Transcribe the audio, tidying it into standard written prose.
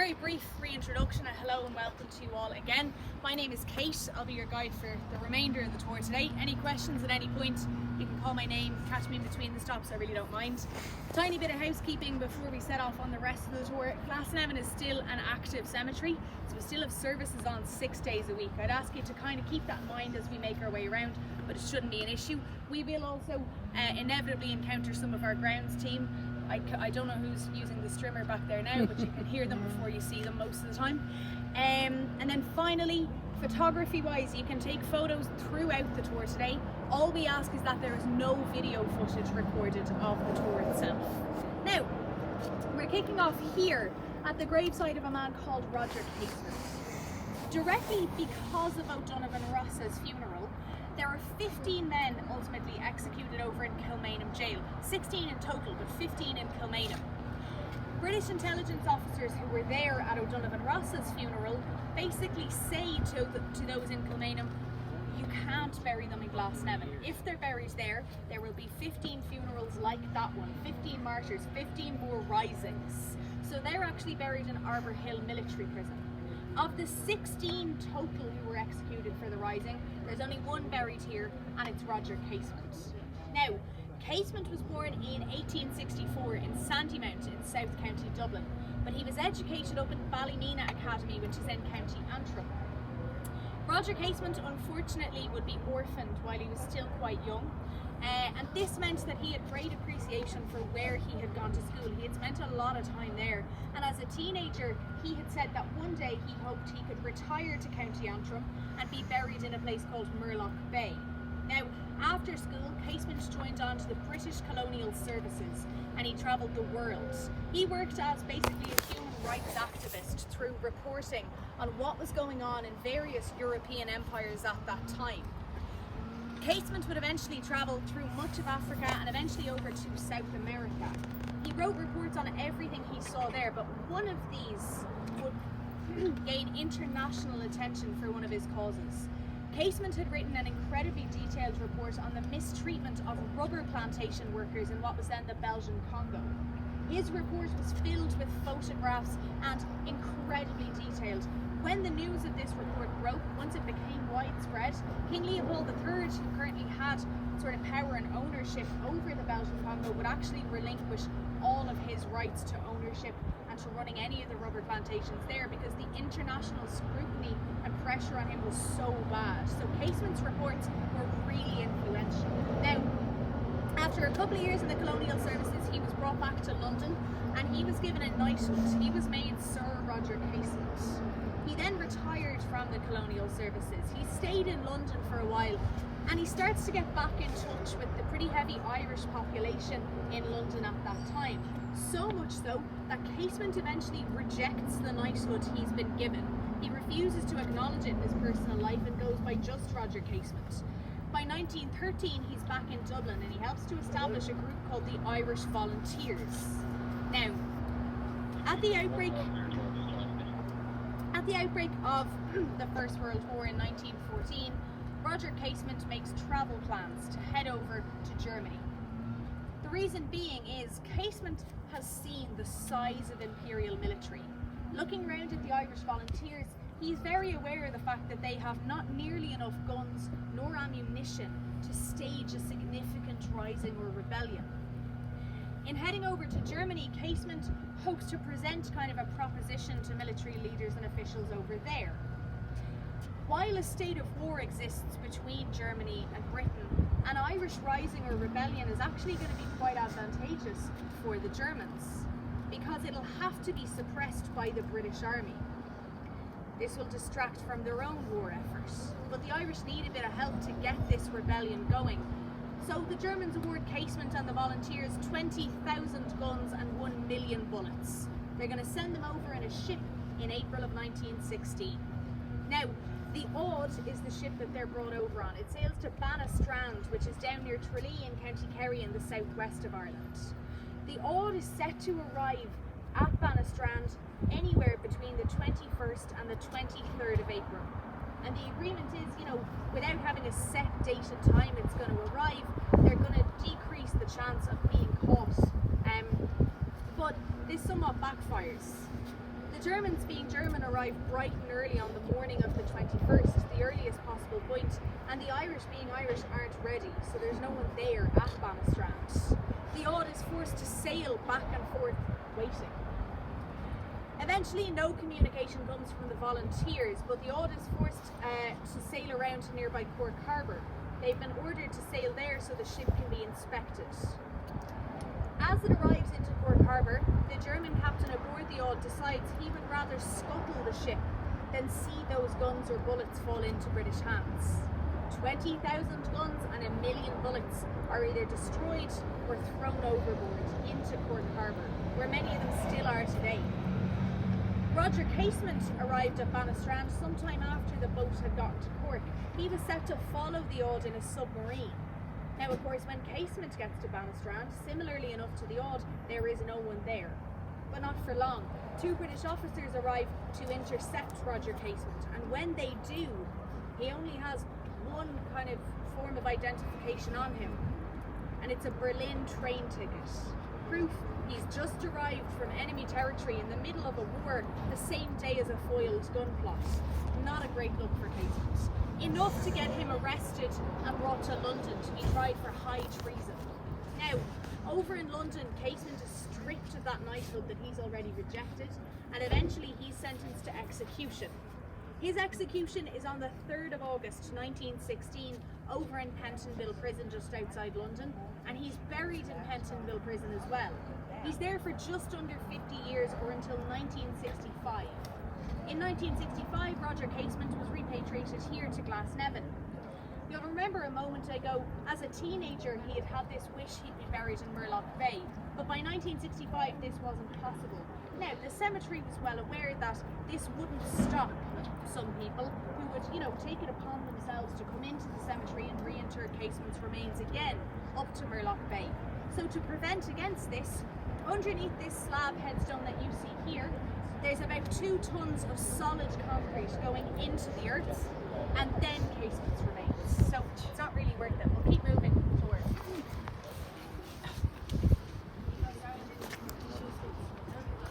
very brief reintroduction and hello and welcome to you all again. My name is Kate. I'll be your guide for the remainder of the tour today. Any questions at any point, you can call my name, catch me in between the stops, I really don't mind. Tiny bit of housekeeping before we set off on the rest of the tour. Casement is still an active cemetery, so we still have services on 6 days a week. I'd ask you to kind of keep that in mind as we make our way around, but it shouldn't be an issue. We will also inevitably encounter some of our grounds team. I don't know who's using the strimmer back there now, but you can hear them before you see them most of the time. And then finally, photography wise, you can take photos throughout the tour today. All we ask is that there is no video footage recorded of the tour itself. Now, we're kicking off here at the graveside of a man called Roger Casement. Directly because of O'Donovan Ross's funeral, there were 15 men ultimately executed over in Casement jail. 16 in total, but 15 in Casement. British intelligence officers who were there at O'Donovan Ross's funeral basically say to those in Casement, you can't bury them in Glasnevin. If they're buried there, there will be 15 funerals like that one, 15 martyrs, 15 more risings. So they're actually buried in Arbor Hill military prison. Of the 16 total who were executed for the rising, there's only one buried here, and it's Roger Casement. Now, Casement was born in 1864 in Sandymount in South County Dublin, but he was educated up in Ballymena Academy, which is in County Antrim. Roger Casement unfortunately would be orphaned while he was still quite young, and this meant that he had great appreciation for where he had gone to school. He had spent a lot of time there, and as a teenager he had said that one day he hoped he could retire to County Antrim and be buried in a place called Murlock Bay. Now, after school, Casement joined on to the British Colonial Services and he travelled the world. He worked as basically a human rights activist through reporting on what was going on in various European empires at that time. Casement would eventually travel through much of Africa and eventually over to South America. He wrote reports on everything he saw there, but one of these would gain international attention for one of his causes. Casement had written an incredibly detailed report on the mistreatment of rubber plantation workers in what was then the Belgian Congo. His report was filled with photographs and incredibly detailed. When the news of this report broke, once it became widespread, King Leopold III, who currently had sort of power and ownership over the Belgian Congo, would actually relinquish all of his rights to ownership and to running any of the rubber plantations there because the international scrutiny and pressure on him was so bad. So Casement's reports were really influential. Now, after a couple of years in the colonial services, he was brought back to London and he was given a knighthood. He was made Sir Roger Casement. He then retired from the colonial services. He stayed in London for a while and he starts to get back in touch with the pretty heavy Irish population in London at that time. So much so that Casement eventually rejects the knighthood he's been given. He refuses to acknowledge it in his personal life and goes by just Roger Casement. By 1913 he's back in Dublin and he helps to establish a group called the Irish Volunteers. Now, at the outbreak of the First World War in 1914, Roger Casement makes travel plans to head over to Germany. The reason being is Casement has seen the size of imperial military. Looking around at the Irish Volunteers, he's very aware of the fact that they have not nearly enough guns nor ammunition to stage a significant rising or rebellion. In heading over to Germany, Casement hopes to present kind of a proposition to military leaders and officials over there. While a state of war exists between Germany and Britain, an Irish rising or rebellion is actually going to be quite advantageous for the Germans because it'll have to be suppressed by the British Army. This will distract from their own war efforts, but the Irish need a bit of help to get this rebellion going. So the Germans award Casement and the Volunteers 20,000 guns and 1 million bullets. They're going to send them over in a ship in April of 1916. Now, the Aud is the ship that they're brought over on. It sails to Bannastrand, which is down near Tralee in County Kerry in the southwest of Ireland. The Aud is set to arrive at Bannastrand anywhere between the 21st and the 23rd of April. And the agreement is, without having a set date and time it's going to arrive, they're going to decrease the chance of being caught. But this somewhat backfires. The Germans, being German, arrived bright and early on the morning of the 21st, the earliest possible point, and the Irish, being Irish, aren't ready, so there's no one there at Bannostrand. The Odd is forced to sail back and forth, waiting. Eventually, no communication comes from the volunteers, but the Odd is forced to sail around to nearby Cork Harbour. They've been ordered to sail there so the ship can be inspected. As it arrives into Cork Harbour, the German captain aboard the Odd decides he would rather scuttle the ship than see those guns or bullets fall into British hands. 20,000 guns and 1 million bullets are either destroyed or thrown overboard into Cork Harbour, where many of them still are today. Roger Casement arrived at Bannostrand sometime after the boat had gotten to Cork. He was set to follow the Odd in a submarine. Now, of course, when Casement gets to Bannostrand, similarly enough to the Odd, there is no one there. But not for long. 2 British officers arrive to intercept Roger Casement, and when they do, he only has one kind of form of identification on him, and it's a Berlin train ticket. Proof he's just arrived from enemy territory in the middle of a war the same day as a foiled gun plot. Not a great look for Casement. Enough to get him arrested and brought to London to be tried for high treason. Now, over in London, Casement is stripped of that knighthood that he's already rejected, and eventually he's sentenced to execution. His execution is on the 3rd of August 1916 over in Pentonville Prison just outside London, and he's buried in Pentonville Prison as well. He's there for just under 50 years, or until 1965. In 1965, Roger Casement was repatriated here to Glasnevin. You'll remember a moment ago, as a teenager, he had had this wish he'd be buried in Murlock Bay, but by 1965 this wasn't possible. Now, the cemetery was well aware that this wouldn't stop some people who would, take it upon themselves to come into the cemetery and reinter Casement's remains again up to Murlock Bay. So to prevent against this, underneath this slab headstone that you see here, there's about 2 tons of solid concrete going into the earth, and then Casement's remains. So